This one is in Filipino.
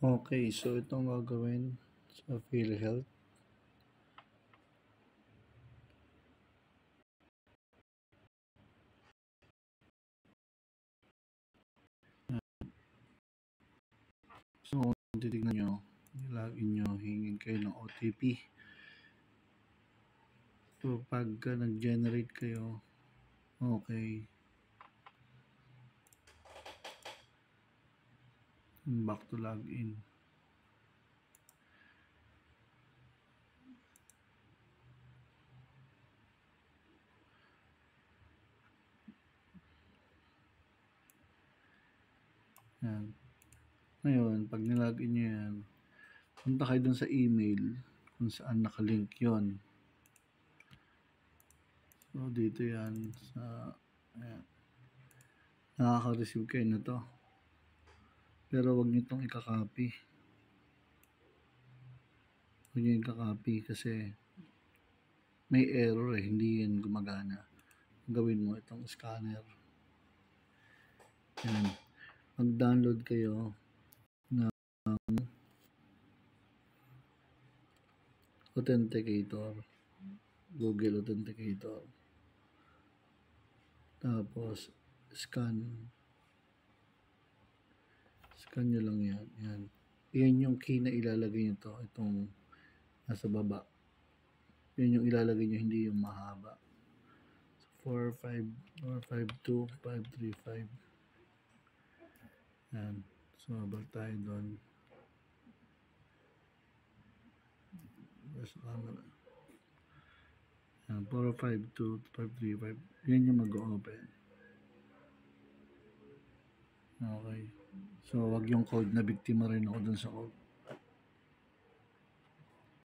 Okay, so itong gagawin sa PhilHealth. So, kung titignan nyo, login nyo, hingin kayo ng OTP. So, pagka nag-generate kayo, okay, back to login. Yan. Ngayon, pag nilogin nyo yan, punta kayo dun sa email kung saan nakalink yon. So, dito yan sa, ayan. Nakaka-receive kayo na to. Pero wag nyo itong ikakopy. Huwag nyo ikakopy kasi may error hindi yan gumagana. Gawin mo itong scanner. Yan. Mag-download kayo ng Authenticator. Google Authenticator. Tapos, scan nyo lang yan. Yan. Yan yung key na ilalagay nyo to. Itong nasa baba. Yan yung ilalagay nyo, hindi yung mahaba. So, 452 535. Yan. So, balik tayo doon. Sa camera. Yan. 452 535. Yan yung mag-open. Okay. So, wag yung code na biktima rin ako dun sa code.